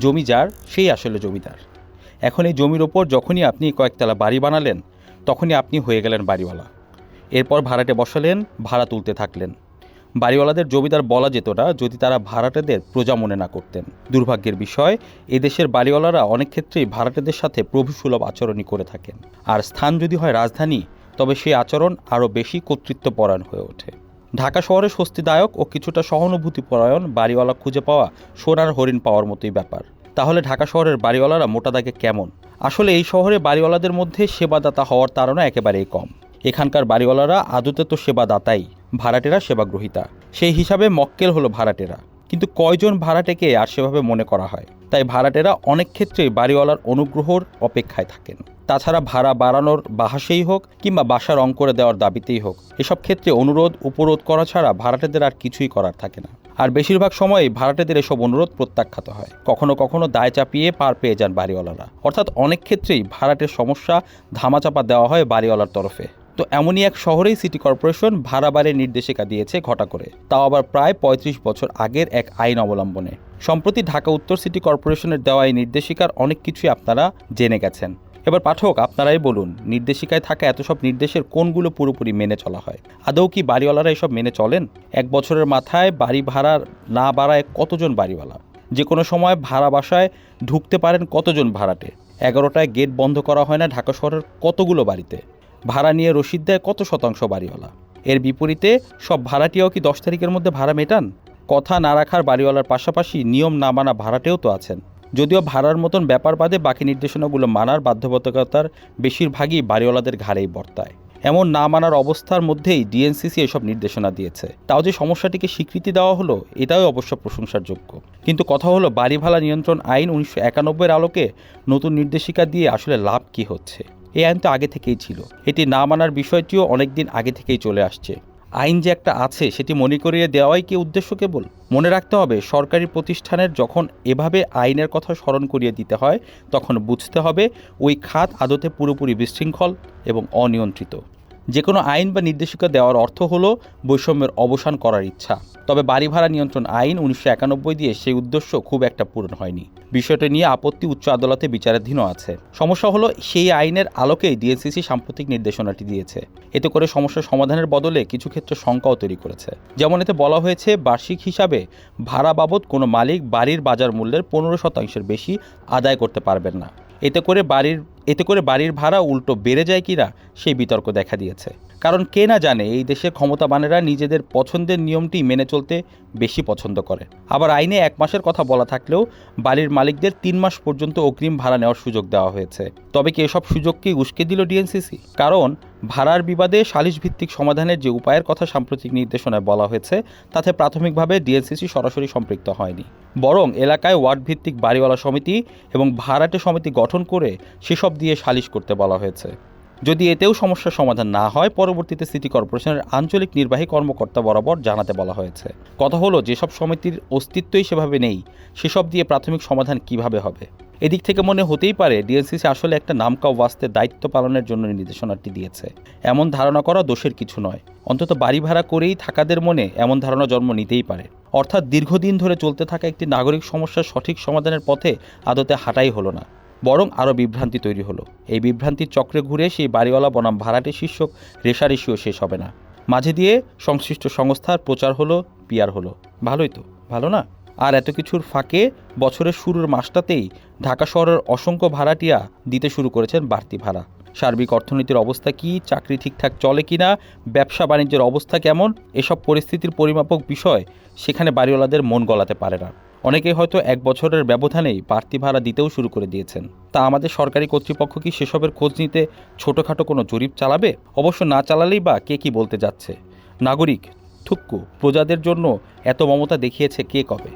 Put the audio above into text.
জমি যার সেই আসলে জমিদার। এখন এই জমির ওপর যখনই আপনি কয়েকতলা বাড়ি বানালেন তখনই আপনি হয়ে গেলেন বাড়িওয়ালা। এরপর ভাড়াটে বসালেন, ভাড়া তুলতে থাকলেন। বাড়িওয়ালাদের জমিদার বলা যেত না যদি তারা ভাড়াটেদের প্রজা মনে না করতেন। দুর্ভাগ্যের বিষয়, এদেশের বাড়িওয়ালারা অনেক ক্ষেত্রেই ভাড়াটেদের সাথে প্রভুসুলভ আচরণই করে থাকেন। আর স্থান যদি হয় রাজধানী, তবে সেই আচরণ আরও বেশি কর্তৃত্বপরায়ণ হয়ে ওঠে। ঢাকা শহরে স্বস্তিদায়ক ও কিছুটা সহানুভূতিপরায়ণ বাড়িওয়ালা খুঁজে পাওয়া সোনার হরিণ পাওয়ার মতোই ব্যাপার। তাহলে ঢাকা শহরের বাড়িওয়ালারা মোটা দাগে কেমন? আসলে এই শহরে বাড়িওয়ালাদের মধ্যে সেবাদাতা হওয়ার তাড়না একেবারেই কম। এখানকার বাড়িওয়ালারা আদতে তো সেবাদাতাই, ভাড়াটেরা সেবাগ্রহীতা। সেই হিসাবে মক্কেল হলো ভাড়াটেরা। কিন্তু কয়জন ভাড়াটেকে আর সেভাবে মনে করা হয়? তাই ভাড়াটেরা অনেক ক্ষেত্রেই বাড়িওয়ালার অনুগ্রহর অপেক্ষায় থাকেন। তাছাড়া ভাড়া বাড়ানোর বাহাসেই হোক কিংবা বাসা রং করে দেওয়ার দাবিতেই হোক, এসব ক্ষেত্রে অনুরোধ উপরোধ করা ছাড়া ভাড়াটেদের আর কিছুই করার থাকে না। আর বেশিরভাগ সময়ই ভাড়াটেদের এসব অনুরোধ প্রত্যাখ্যাত হয়। কখনো কখনো দায় চাপিয়ে পার পেয়ে যান বাড়িওয়ালারা। অর্থাৎ অনেক ক্ষেত্রেই ভাড়াটের সমস্যা ধামাচাপা দেওয়া হয় বাড়িওয়ালার তরফে। তো এমনই এক শহরেই সিটি কর্পোরেশন ভাড়া বাড়ির নির্দেশিকা দিয়েছে ঘটা করে, তাও আবার প্রায় ৩৫ বছর আগের এক আইন অবলম্বনে। সম্প্রতি ঢাকা উত্তর সিটি কর্পোরেশনের দেওয়া এই নির্দেশিকার অনেক কিছুই আপনারা জেনে গেছেন। এবার পাঠক, আপনারাই বলুন, নির্দেশিকায় থাকা এত সব নির্দেশের কোনগুলো পুরোপুরি মেনে চলা হয়? আদৌ কি বাড়িওয়ালারা এসব মেনে চলেন? এক বছরের মাথায় বাড়ি ভাড়া না বাড়ায় কতজন বাড়িওয়ালা? যে কোনো সময় ভাড়া বাসায় ঢুকতে পারেন কতজন ভাড়াটে? 11টায় গেট বন্ধ করা হয় না ঢাকা শহরের কতগুলো বাড়িতে? ভাড়া নিয়ে রসিদ দেয় কত শতাংশ বাড়িওয়ালা? এর বিপরীতে সব ভাড়াটিয়াও কি 10 তারিখের মধ্যে ভাড়া মেটান? কথা না রাখার বাড়িওয়ালার পাশাপাশি নিয়ম না মানা ভাড়াটেও তো আছেন। যদিও ভাড়ার মতন ব্যাপার বাদে বাকি নির্দেশনাগুলো মানার বাধ্যবাধকতার বেশিরভাগই বাড়িওয়ালাদের ঘাড়েই বর্তায়। এমন না মানার অবস্থার মধ্যেই ডিএনসিসি এসব নির্দেশনা দিয়েছে। তাও যে সমস্যাটিকে স্বীকৃতি দেওয়া হলো, এটাও অবশ্য প্রশংসার যোগ্য। কিন্তু কথা হলো, বাড়ি ভাড়া নিয়ন্ত্রণ আইন 1991-এর আলোকে নতুন নির্দেশিকা দিয়ে আসলে লাভ কি হচ্ছে? এই আইন তো আগে থেকেই ছিল। এটি না মানার বিষয়টিও অনেক দিন আগে থেকেই চলে আসছে। আইন যে একটা আছে সেটি মনে করিয়ে দেওয়াই কি উদ্দেশ্য কেবল? মনে রাখতে হবে, সরকারি প্রতিষ্ঠানের যখন এভাবে আইনের কথা স্মরণ করিয়ে দিতে হয়, তখন বুঝতে হবে ওই খাত আদতে পুরোপুরি বিশৃঙ্খল এবং অনিয়ন্ত্রিত। যে কোনো আইন বা নির্দেশিকা দেওয়ার অর্থ হলো বৈষম্যের অবসান করার ইচ্ছা। তবে বাড়ি ভাড়া নিয়ন্ত্রণ আইন 1991 দিয়ে সেই উদ্দেশ্য খুব একটা পূরণ হয়নি। বিষয়টা নিয়ে আপত্তি উচ্চ আদালতে বিচারাধীনও আছে। সমস্যা হলো, সেই আইনের আলোকেই ডিএনসিসি সাম্প্রতিক নির্দেশনাটি দিয়েছে। এতে করে সমস্যার সমাধানের বদলে কিছু ক্ষেত্রে শঙ্কাও তৈরি করেছে। যেমন এতে বলা হয়েছে, বার্ষিক হিসাবে ভাড়া বাবদ কোনো মালিক বাড়ির বাজার মূল্যের 15% বেশি আদায় করতে পারবেন না। এতে করে বাড়ির ভাড়া উল্টো বেড়ে যায় কিনা সেই বিতর্ক দেখা দিয়েছে। কারণ কে না জানে, এই দেশের ক্ষমতাবানেরা নিজেদের পছন্দের নিয়মটি মেনে চলতে বেশি পছন্দ করে। আবার আইনে 1 মাসের কথা বলা থাকলেও বাড়ির মালিকদের 3 মাস পর্যন্ত অগ্রিম ভাড়া নেওয়ার সুযোগ দেওয়া হয়েছে। তবে কি এসব সুযোগকে উস্কে দিল ডিএনসিসি? কারণ ভাড়ার বিবাদে সালিশ ভিত্তিক সমাধানের যে উপায়ের কথা সাম্প্রতিক নির্দেশনায় বলা হয়েছে, তাতে প্রাথমিকভাবে ডিএনসিসি সরাসরি সম্পৃক্ত হয়নি। বরং এলাকায় ওয়ার্ড ভিত্তিক বাড়িওয়ালা সমিতি এবং ভাড়াটে সমিতি গঠন করে সেসব দিয়ে সালিশ করতে বলা হয়েছে। যদি এতেও সমস্যার সমাধান না হয়, পরবর্তীতে সিটি কর্পোরেশনের আঞ্চলিক নির্বাহী কর্মকর্তা বরাবর জানাতে বলা হয়েছে। কথা হলো, যেসব সমিতির অস্তিত্বই সেভাবে নেই, সেসব দিয়ে প্রাথমিক সমাধান কিভাবে হবে? এদিক থেকে মনে হতেই পারে ডিএনসিসি আসলে একটা নামকা ওয়াস্তে দায়িত্ব পালনের জন্য নির্দেশনাটি দিয়েছে। এমন ধারণা করা দোষের কিছু নয়। অন্তত বাড়ি ভাড়া করেই থাকাদের মনে এমন ধারণা জন্ম নিতেই পারে। অর্থাৎ দীর্ঘদিন ধরে চলতে থাকা একটি নাগরিক সমস্যার সঠিক সমাধানের পথে আদতে হাঁটাই হলো না, বরং আরও বিভ্রান্তি তৈরি হলো। এই বিভ্রান্তির চক্রে ঘুরে সেই বাড়িওয়ালা বনাম ভাড়াটে শীর্ষক রেশারেশিও শেষ হবে না। মাঝে দিয়ে সংশ্লিষ্ট সংস্থার প্রচার হলো, পিআর হলো। ভালোই তো, ভালো না? আর এত কিছুর ফাঁকে বছরের শুরুর মাসটাতেই ঢাকা শহরের অসংখ্য ভাড়াটিয়া দিতে শুরু করেছেন বাড়তি ভাড়া। সার্বিক অর্থনীতির অবস্থা কী, চাকরি ঠিকঠাক চলে কিনা, ব্যবসা বাণিজ্যের অবস্থা কেমন, এসব পরিস্থিতির পরিমাপক বিষয় সেখানে বাড়িওয়ালাদের মন গলাতে পারে না। অনেকেই হয়তো 1 বছরের ব্যবধানেই বাড়তি ভাড়া দিতেও শুরু করে দিয়েছেন। তা আমাদের সরকারি কর্তৃপক্ষ কি সেসবের খোঁজ নিতে ছোটোখাটো কোনো জরিপ চালাবে? অবশ্য না চালালেই বা কে কি বলতে যাচ্ছে? নাগরিক থুক্কু প্রজাদের জন্য এত মমতা দেখিয়েছে কে কবে?